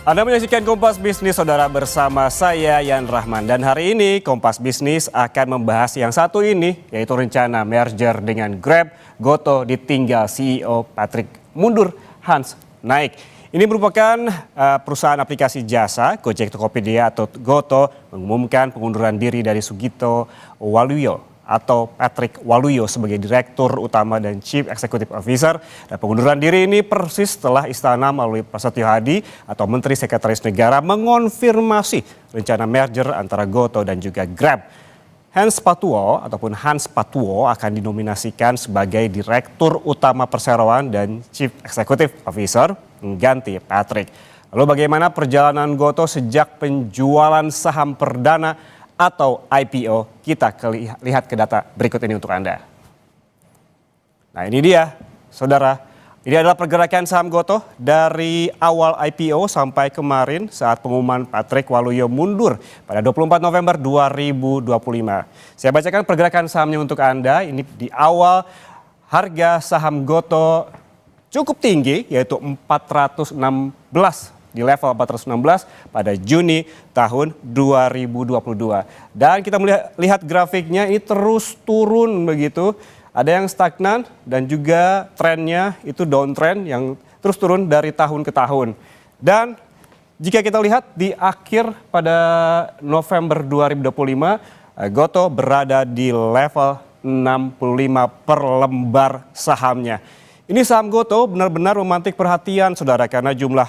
Anda menyaksikan Kompas Bisnis, saudara, bersama saya Yan Rahman. Dan hari ini Kompas Bisnis akan membahas yang satu ini, yaitu rencana merger dengan Grab. Goto ditinggal CEO Patrick mundur, Hans naik. Ini merupakan perusahaan aplikasi jasa Gojek Tokopedia atau Goto mengumumkan pengunduran diri dari Sugito Waluyo atau Patrick Waluyo sebagai Direktur Utama dan Chief Executive Officer. Dan pengunduran diri ini persis setelah Istana melalui Prasetyo Hadi atau Menteri Sekretaris Negara mengonfirmasi rencana merger antara Goto dan juga Grab. Hans Patuwo akan dinominasikan sebagai Direktur Utama Perseroan dan Chief Executive Officer mengganti Patrick. Lalu bagaimana perjalanan Goto sejak penjualan saham perdana atau IPO? Kita lihat ke data berikut ini untuk Anda. Nah, ini dia, saudara. Ini adalah pergerakan saham Goto dari awal IPO sampai kemarin saat pengumuman Patrick Waluyo mundur pada 24 November 2025. Saya bacakan pergerakan sahamnya untuk Anda. Ini di awal harga saham Goto cukup tinggi, yaitu 416 di level 416 pada Juni tahun 2022. Dan kita lihat grafiknya ini terus turun begitu. Ada yang stagnan dan juga trennya itu downtrend yang terus turun dari tahun ke tahun. Dan jika kita lihat di akhir pada November 2025, Goto berada di level 65 per lembar sahamnya. Ini saham Goto benar-benar memantik perhatian, saudara, karena jumlah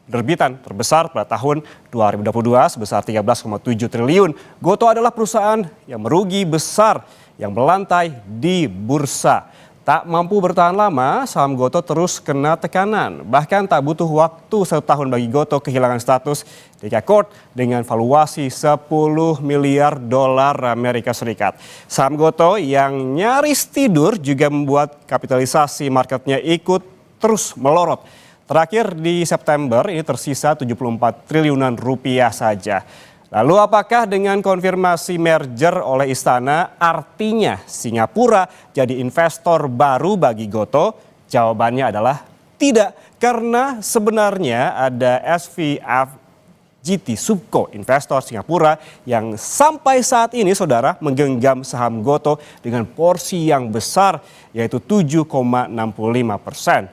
penerbitan terbesar pada tahun 2022 sebesar 13,7 triliun. Goto adalah perusahaan yang merugi besar yang melantai di bursa. Tak mampu bertahan lama, saham Goto terus kena tekanan. Bahkan tak butuh waktu 1 tahun bagi Goto kehilangan status Dekakorp dengan valuasi 10 miliar dolar Amerika Serikat. Saham Goto yang nyaris tidur juga membuat kapitalisasi marketnya ikut terus melorot. Terakhir di September ini tersisa 74 triliunan rupiah saja. Lalu apakah dengan konfirmasi merger oleh Istana artinya Singapura jadi investor baru bagi Goto? Jawabannya adalah tidak, karena sebenarnya ada SVFGT Subco, investor Singapura yang sampai saat ini, saudara, menggenggam saham Goto dengan porsi yang besar, yaitu 7,65%.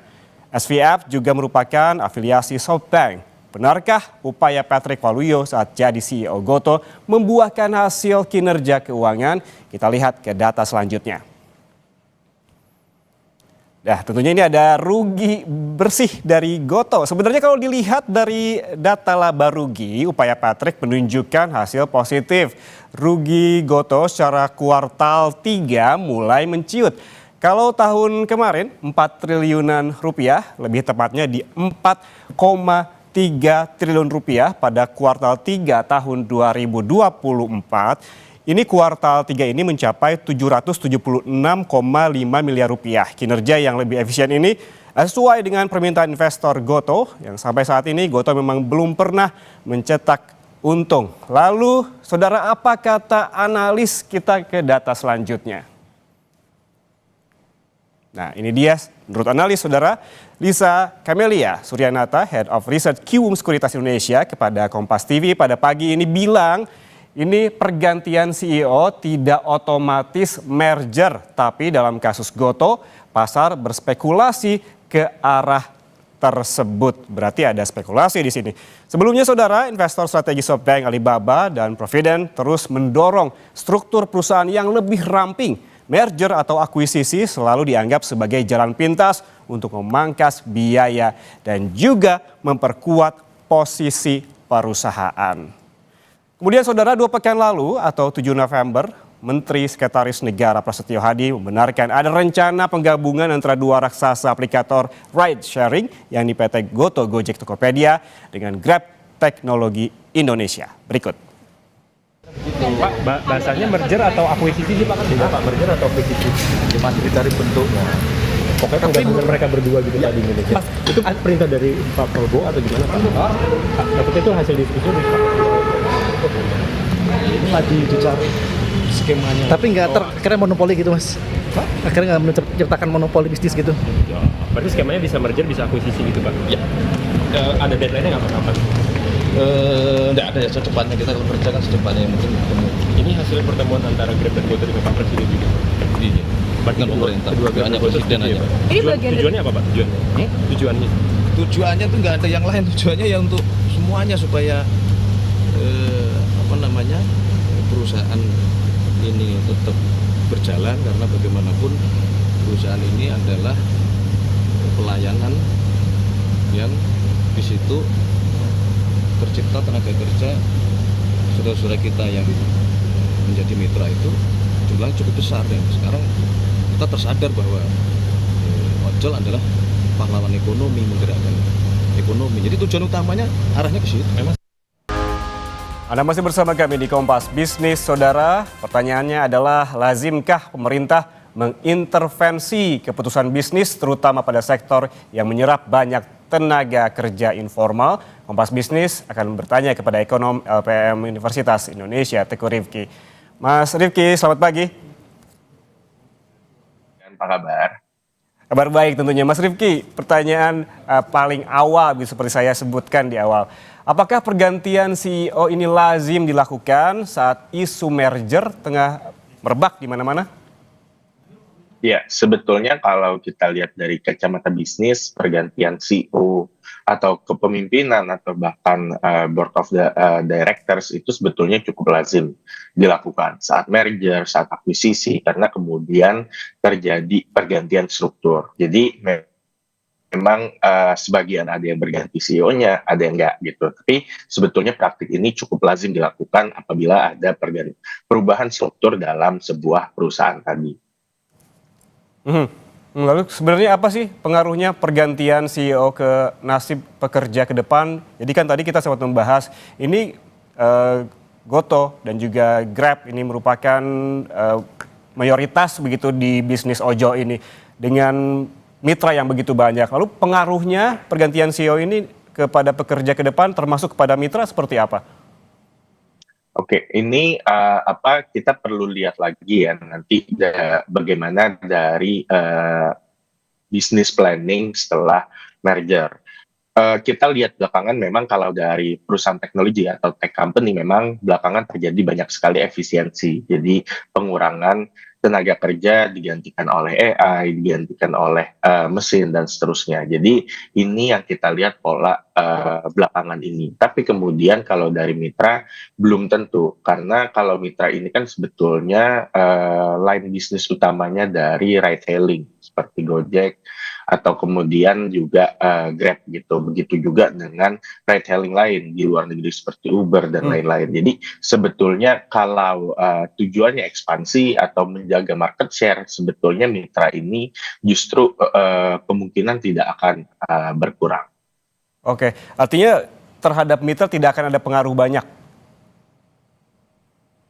SVF juga merupakan afiliasi SoftBank. Benarkah upaya Patrick Waluyo saat jadi CEO Goto membuahkan hasil kinerja keuangan? Kita lihat ke data selanjutnya. Nah, tentunya ini ada rugi bersih dari Goto. Sebenarnya kalau dilihat dari data laba rugi, upaya Patrick menunjukkan hasil positif. Rugi Goto secara kuartal 3 mulai menciut. Kalau tahun kemarin 4 triliunan rupiah, lebih tepatnya di 4,3 triliun rupiah pada kuartal 3 tahun 2024. Ini kuartal 3 ini mencapai 776,5 miliar rupiah. Kinerja yang lebih efisien ini sesuai dengan permintaan investor Goto yang sampai saat ini Goto memang belum pernah mencetak untung. Lalu, saudara, apa kata analis kita ke data selanjutnya? Nah, ini dia menurut analis, saudara, Lisa Camelia Suryanata, Head of Research Kiwum Sekuritas Indonesia, kepada Kompas TV pada pagi ini bilang ini pergantian CEO tidak otomatis merger, tapi dalam kasus Goto pasar berspekulasi ke arah tersebut. Berarti ada spekulasi di sini. Sebelumnya, saudara, investor strategi SoftBank, Alibaba, dan Provident terus mendorong struktur perusahaan yang lebih ramping. Merger atau akuisisi selalu dianggap sebagai jalan pintas untuk memangkas biaya dan juga memperkuat posisi perusahaan. Kemudian, saudara, 2 pekan lalu atau 7 November, Menteri Sekretaris Negara Prasetyo Hadi membenarkan ada rencana penggabungan antara 2 raksasa aplikator ride sharing yang PT Goto Gojek Tokopedia dengan Grab Teknologi Indonesia. Berikut. Pak, bahasanya merger atau akuisisi sih Pak? Tidak Pak, merger atau akuisisi. Masih dicari bentuknya. Pokoknya penggabungan mereka berdua gitu ya, di Indonesia. Mas, itu perintah dari Pak Prabowo atau gimana Pak? Tapi itu hasil diskusi Pak. Ini lagi dicari skemanya. Tapi nggak akhirnya monopoli gitu Mas? Pak? Akhirnya nggak menciptakan monopoli bisnis gitu? Ya, berarti skemanya bisa merger, bisa akuisisi gitu Pak? Ya. Ada deadline-nya nggak Pak kapan? Nggak ada ya, secepatnya kita kalau kerja kan secepatnya yang penting ketemu. Ini hasil pertemuan antara Grab dan GoTo dengan Pak Presiden juga. Iya. Dengan pemerintah, hanya presiden aja. Ini bagian dari Tujuannya apa Pak? Tujuannya? Tujuannya tuh nggak ada yang lain, tujuannya ya untuk semuanya supaya perusahaan ini tetap berjalan, karena bagaimanapun perusahaan ini adalah pelayanan yang di situ tercipta tenaga kerja saudara-saudara kita yang menjadi mitra itu jumlahnya cukup besar, dan sekarang kita tersadar bahwa ojol adalah pahlawan ekonomi, menggerakkan ekonomi. Jadi tujuan utamanya arahnya ke situ. Anda masih bersama kami di Kompas Bisnis, Saudara. Pertanyaannya adalah, lazimkah pemerintah mengintervensi keputusan bisnis terutama pada sektor yang menyerap banyak tenaga kerja informal? Kompas Bisnis akan bertanya kepada ekonom LPM Universitas Indonesia, Teguh Rifki. Mas Rifki, selamat pagi. Apa kabar? Kabar baik tentunya. Mas Rifki, pertanyaan paling awal seperti saya sebutkan di awal. Apakah pergantian CEO ini lazim dilakukan saat isu merger tengah merebak di mana-mana? Ya, sebetulnya kalau kita lihat dari kacamata bisnis, pergantian CEO atau kepemimpinan atau bahkan board of directors itu sebetulnya cukup lazim dilakukan saat merger, saat akuisisi, karena kemudian terjadi pergantian struktur. Jadi memang sebagian ada yang berganti CEO-nya, ada yang enggak gitu. Tapi sebetulnya praktik ini cukup lazim dilakukan apabila ada perubahan struktur dalam sebuah perusahaan tadi. Lalu sebenarnya apa sih pengaruhnya pergantian CEO ke nasib pekerja ke depan? Jadi kan tadi kita sempat membahas ini GoTo dan juga Grab ini merupakan mayoritas begitu di bisnis ojol ini dengan mitra yang begitu banyak. Lalu pengaruhnya pergantian CEO ini kepada pekerja ke depan termasuk kepada mitra seperti apa? Oke, ini kita perlu lihat lagi ya nanti bagaimana dari business planning setelah merger. Kita lihat belakangan memang kalau dari perusahaan teknologi atau tech company memang belakangan terjadi banyak sekali efisiensi. Jadi pengurangan tenaga kerja digantikan oleh AI, digantikan oleh mesin dan seterusnya. Jadi ini yang kita lihat pola belakangan ini. Tapi kemudian kalau dari mitra belum tentu, karena kalau mitra ini kan sebetulnya line bisnis utamanya dari ride hailing seperti Gojek atau kemudian juga Grab gitu. Begitu juga dengan ride hailing lain di luar negeri seperti Uber dan lain-lain. Jadi sebetulnya kalau tujuannya ekspansi atau menjaga market share, sebetulnya mitra ini justru kemungkinan tidak akan berkurang. Oke, artinya terhadap mitra tidak akan ada pengaruh banyak.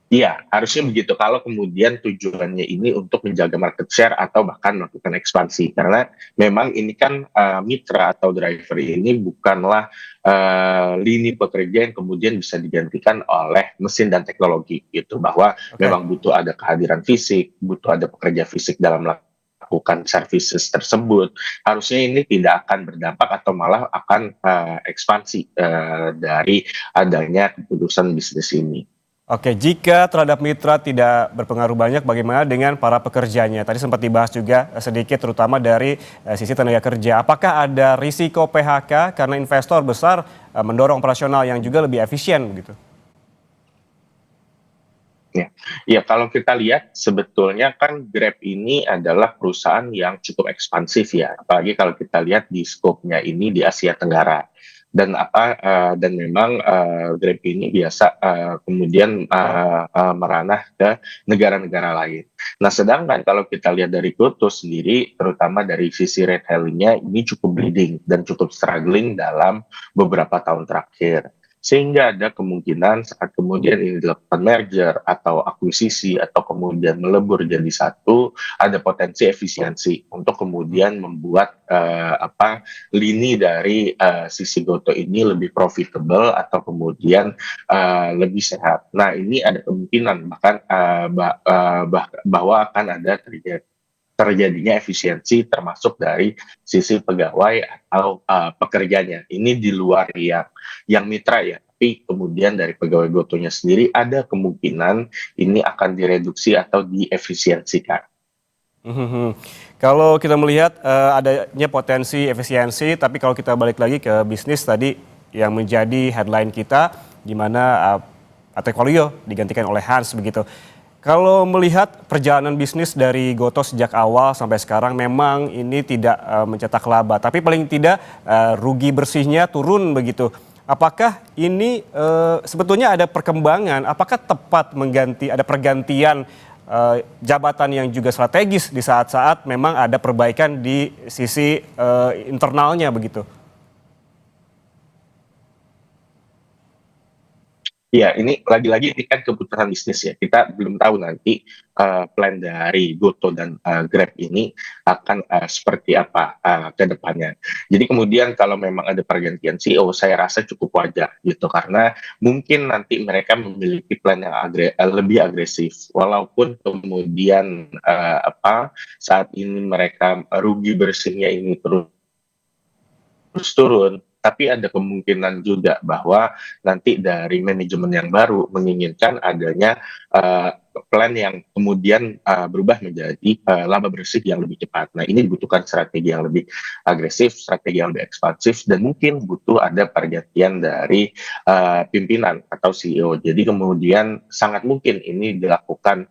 Iya, harusnya begitu. Kalau kemudian tujuannya ini untuk menjaga market share atau bahkan melakukan ekspansi. Karena memang ini kan mitra atau driver ini bukanlah lini pekerja yang kemudian bisa digantikan oleh mesin dan teknologi gitu. Bahwa memang butuh ada kehadiran fisik, butuh ada pekerja fisik dalam melakukan services tersebut. Harusnya ini tidak akan berdampak atau malah akan ekspansi dari adanya keputusan bisnis ini. Oke, jika terhadap mitra tidak berpengaruh banyak, bagaimana dengan para pekerjanya? Tadi sempat dibahas juga sedikit terutama dari sisi tenaga kerja. Apakah ada risiko PHK karena investor besar mendorong operasional yang juga lebih efisien begitu? Ya, kalau kita lihat sebetulnya kan Grab ini adalah perusahaan yang cukup ekspansif ya, apalagi kalau kita lihat di skopnya ini di Asia Tenggara. Dan memang Grab ini biasa kemudian meranah ke negara-negara lain. Nah, sedangkan kalau kita lihat dari GoTo sendiri, terutama dari sisi ride hailing-nya ini cukup bleeding dan cukup struggling dalam beberapa tahun terakhir. Sehingga ada kemungkinan saat kemudian ini dilakukan merger atau akuisisi atau kemudian melebur jadi satu, ada potensi efisiensi untuk kemudian membuat lini dari sisi GoTo ini lebih profitable atau kemudian lebih sehat. Nah, ini ada kemungkinan bahkan bahwa akan ada terjadi terjadinya efisiensi termasuk dari sisi pegawai atau pekerjanya. Ini di luar yang mitra ya. Tapi kemudian dari pegawai Gotonya sendiri ada kemungkinan ini akan direduksi atau diefisiensikan. Mhm. Kalau kita melihat adanya potensi efisiensi, tapi kalau kita balik lagi ke bisnis tadi yang menjadi headline kita, di mana Patrick Waluyo digantikan oleh Hans begitu. Kalau melihat perjalanan bisnis dari Gotoh sejak awal sampai sekarang memang ini tidak mencetak laba, tapi paling tidak rugi bersihnya turun begitu. Apakah ini sebetulnya ada perkembangan, apakah tepat ada pergantian jabatan yang juga strategis di saat-saat memang ada perbaikan di sisi internalnya begitu? Ya, ini lagi-lagi ini kan keputusan bisnis ya. Kita belum tahu nanti plan dari Gotoh dan Grab ini akan seperti apa ke depannya. Jadi kemudian kalau memang ada pergantian CEO, saya rasa cukup wajar gitu karena mungkin nanti mereka memiliki plan yang lebih agresif. Walaupun kemudian saat ini mereka rugi bersihnya ini terus turun, tapi ada kemungkinan juga bahwa nanti dari manajemen yang baru menginginkan adanya plan yang kemudian berubah menjadi laba bersih yang lebih cepat. Nah, ini dibutuhkan strategi yang lebih agresif, strategi yang lebih ekspansif, dan mungkin butuh ada pergantian dari pimpinan atau CEO. Jadi kemudian sangat mungkin ini dilakukan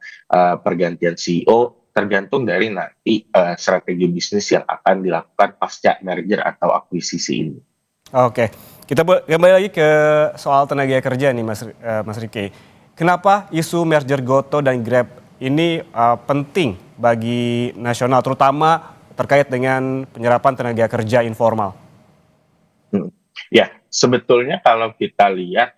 pergantian CEO tergantung dari nanti strategi bisnis yang akan dilakukan pasca merger atau akuisisi ini. Oke, kita kembali lagi ke soal tenaga kerja nih Mas Riki. Kenapa isu merger Gotoh dan Grab ini penting bagi nasional, terutama terkait dengan penyerapan tenaga kerja informal? Ya, sebetulnya kalau kita lihat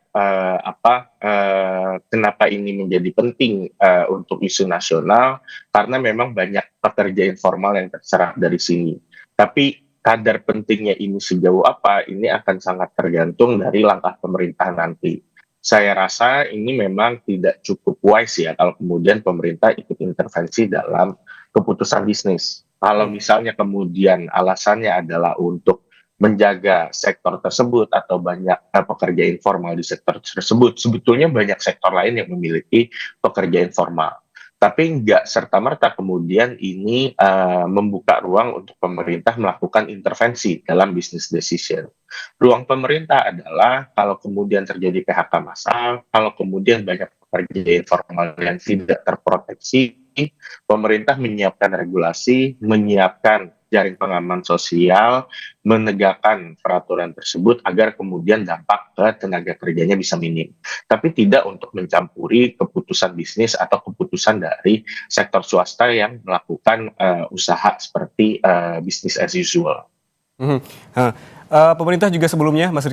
kenapa ini menjadi penting untuk isu nasional, karena memang banyak pekerja informal yang terserap dari sini. Tapi kadar pentingnya ini sejauh apa, ini akan sangat tergantung dari langkah pemerintah nanti. Saya rasa ini memang tidak cukup wise ya kalau kemudian pemerintah ikut intervensi dalam keputusan bisnis. Kalau misalnya kemudian alasannya adalah untuk menjaga sektor tersebut atau banyak pekerja informal di sektor tersebut, sebetulnya banyak sektor lain yang memiliki pekerja informal. Tapi nggak serta-merta kemudian ini membuka ruang untuk pemerintah melakukan intervensi dalam business decision. Ruang pemerintah adalah kalau kemudian terjadi PHK massal, kalau kemudian banyak pekerja informal yang tidak terproteksi, pemerintah menyiapkan regulasi, menyiapkan jaring pengaman sosial, menegakkan peraturan tersebut agar kemudian dampak ke tenaga kerjanya bisa minim. Tapi tidak untuk mencampuri keputusan bisnis atau keputusan dari sektor swasta yang melakukan usaha seperti business as usual. Pemerintah juga sebelumnya, Mas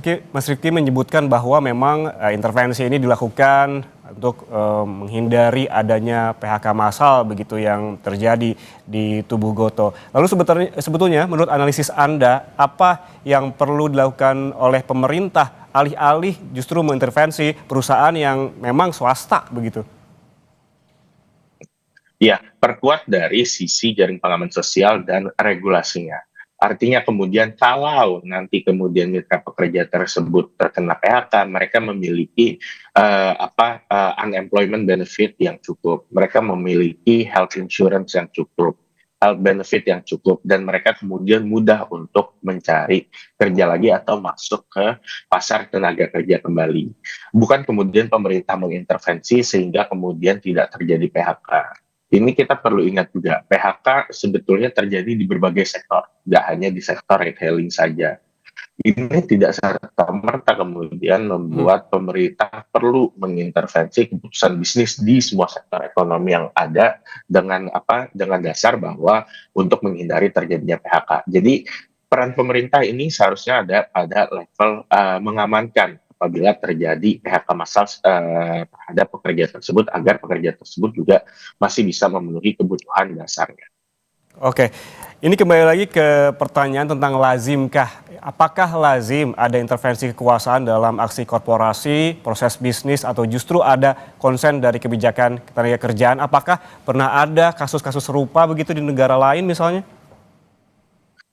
Rifki menyebutkan bahwa memang intervensi ini dilakukan untuk menghindari adanya PHK massal begitu yang terjadi di tubuh Gotoh. Lalu sebetulnya menurut analisis Anda, apa yang perlu dilakukan oleh pemerintah alih-alih justru mengintervensi perusahaan yang memang swasta begitu? Ya, perkuat dari sisi jaring pengaman sosial dan regulasinya. Artinya kemudian kalau nanti kemudian mitra pekerja tersebut terkena PHK, mereka memiliki unemployment benefit yang cukup, mereka memiliki health insurance yang cukup, health benefit yang cukup, dan mereka kemudian mudah untuk mencari kerja lagi atau masuk ke pasar tenaga kerja kembali. Bukan kemudian pemerintah mengintervensi sehingga kemudian tidak terjadi PHK. Ini kita perlu ingat juga, PHK sebetulnya terjadi di berbagai sektor, tidak hanya di sektor retailing saja. Ini tidak serta-merta kemudian membuat pemerintah perlu mengintervensi keputusan bisnis di semua sektor ekonomi yang ada dengan dasar bahwa untuk menghindari terjadinya PHK. Jadi peran pemerintah ini seharusnya ada pada level mengamankan apabila terjadi PHK massal terhadap pekerja tersebut agar pekerja tersebut juga masih bisa memenuhi kebutuhan dasarnya. Oke, ini kembali lagi ke pertanyaan tentang lazimkah? Apakah lazim ada intervensi kekuasaan dalam aksi korporasi, proses bisnis, atau justru ada konsen dari kebijakan ketenaga kerjaan? Apakah pernah ada kasus-kasus serupa begitu di negara lain misalnya?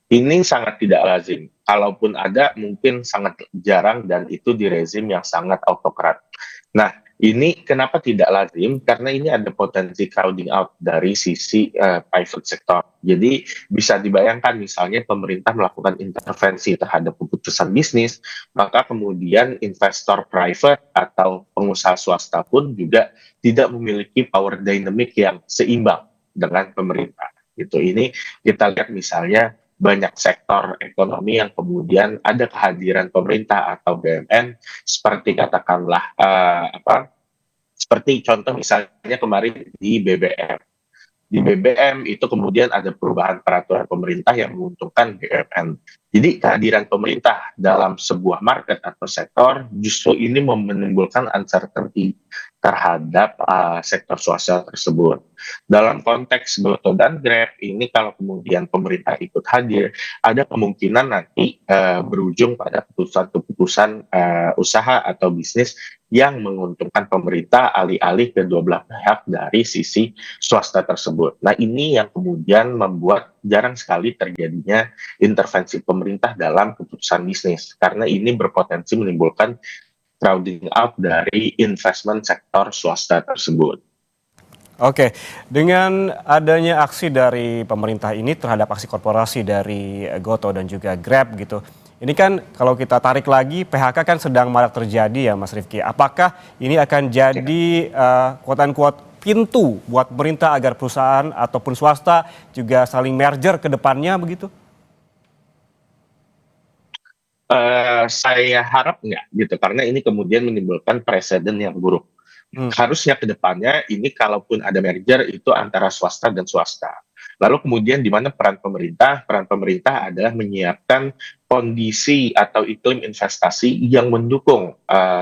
Ini sangat tidak lazim. Kalaupun ada, mungkin sangat jarang dan itu di rezim yang sangat autokrat. Nah, ini kenapa tidak lazim? Karena ini ada potensi crowding out dari sisi private sector. Jadi bisa dibayangkan misalnya pemerintah melakukan intervensi terhadap keputusan bisnis, maka kemudian investor private atau pengusaha swasta pun juga tidak memiliki power dynamic yang seimbang dengan pemerintah. Gitu. Ini kita lihat misalnya banyak sektor ekonomi yang kemudian ada kehadiran pemerintah atau BUMN seperti katakanlah seperti contoh misalnya kemarin di BBM. Di BBM itu kemudian ada perubahan peraturan pemerintah yang menguntungkan BUMN. Jadi kehadiran pemerintah dalam sebuah market atau sektor justru ini menimbulkan uncertainty terhadap sektor swasta tersebut. Dalam konteks Goto dan Grab ini kalau kemudian pemerintah ikut hadir, ada kemungkinan nanti berujung pada keputusan-keputusan usaha atau bisnis yang menguntungkan pemerintah alih-alih kedua belah pihak dari sisi swasta tersebut. Nah ini yang kemudian membuat jarang sekali terjadinya intervensi pemerintah dalam keputusan bisnis karena ini berpotensi menimbulkan crowding out dari investment sektor swasta tersebut. Oke, dengan adanya aksi dari pemerintah ini terhadap aksi korporasi dari Goto dan juga Grab gitu. Ini kan kalau kita tarik lagi PHK kan sedang marak terjadi ya Mas Rifki. Apakah ini akan jadi quote-unquote pintu buat pemerintah agar perusahaan ataupun swasta juga saling merger ke depannya begitu? Saya harap enggak gitu karena ini kemudian menimbulkan presiden yang buruk. Harusnya ke depannya ini kalaupun ada merger itu antara swasta dan swasta. Lalu kemudian di mana peran pemerintah? Peran pemerintah adalah menyiapkan kondisi atau iklim investasi yang mendukung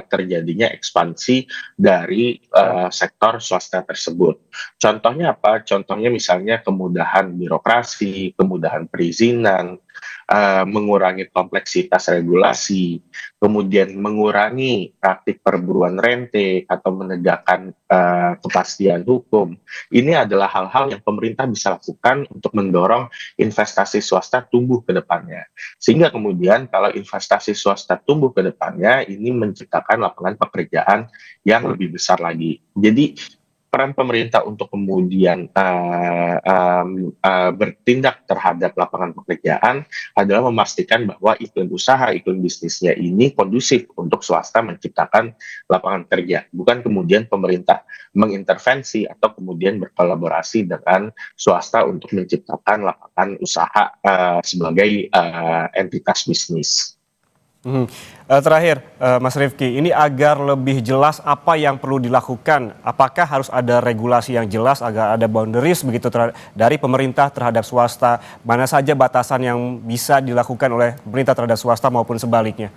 terjadinya ekspansi dari sektor swasta tersebut. Contohnya apa? Contohnya misalnya kemudahan birokrasi, kemudahan perizinan, mengurangi kompleksitas regulasi, kemudian mengurangi praktik perburuan rente atau menegakkan kepastian hukum. Ini adalah hal-hal yang pemerintah bisa lakukan untuk mendorong investasi swasta tumbuh ke depannya. Sehingga kemudian kalau investasi swasta tumbuh ke depannya, ini menciptakan lapangan pekerjaan yang lebih besar lagi. Jadi peran pemerintah untuk kemudian bertindak terhadap lapangan pekerjaan adalah memastikan bahwa iklim usaha, iklim bisnisnya ini kondusif untuk swasta menciptakan lapangan kerja. Bukan kemudian pemerintah mengintervensi atau kemudian berkolaborasi dengan swasta untuk menciptakan lapangan usaha sebagai entitas bisnis. Terakhir, Mas Rifki, ini agar lebih jelas apa yang perlu dilakukan, apakah harus ada regulasi yang jelas agar ada boundaries begitu dari pemerintah terhadap swasta, mana saja batasan yang bisa dilakukan oleh pemerintah terhadap swasta maupun sebaliknya?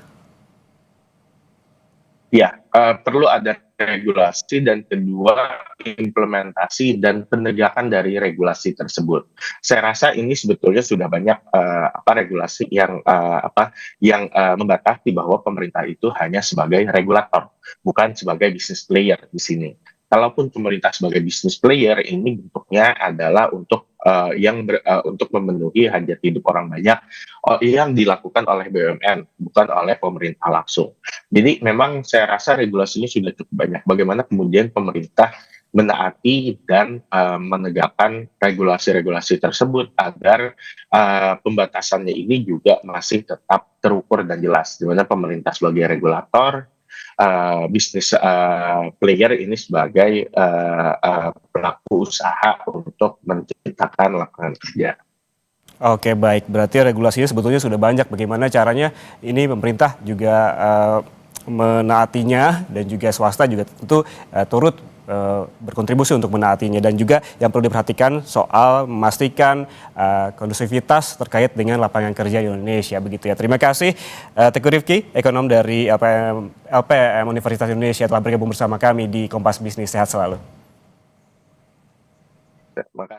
Ya, perlu ada regulasi dan kedua implementasi dan penegakan dari regulasi tersebut. Saya rasa ini sebetulnya sudah banyak regulasi yang membatasi bahwa pemerintah itu hanya sebagai regulator, bukan sebagai business player di sini. Kalaupun pemerintah sebagai business player, ini bentuknya adalah untuk untuk memenuhi hajat hidup orang banyak yang dilakukan oleh BUMN, bukan oleh pemerintah langsung. Jadi memang saya rasa regulasinya sudah cukup banyak. Bagaimana kemudian pemerintah menaati dan menegakkan regulasi-regulasi tersebut agar pembatasannya ini juga masih tetap terukur dan jelas. Di mana pemerintah sebagai regulator, bisnis player ini sebagai pelaku usaha untuk menciptakan lapangan kerja. Oke, baik, berarti regulasinya sebetulnya sudah banyak. Bagaimana caranya ini pemerintah juga menaatinya dan juga swasta juga tentu turut berkontribusi untuk menaatinya, dan juga yang perlu diperhatikan soal memastikan kondusivitas terkait dengan lapangan kerja di Indonesia begitu ya. Terima kasih Teguh Rifki, ekonom dari LPM Universitas Indonesia telah bergabung bersama kami di Kompas Bisnis. Sehat selalu. Terima kasih.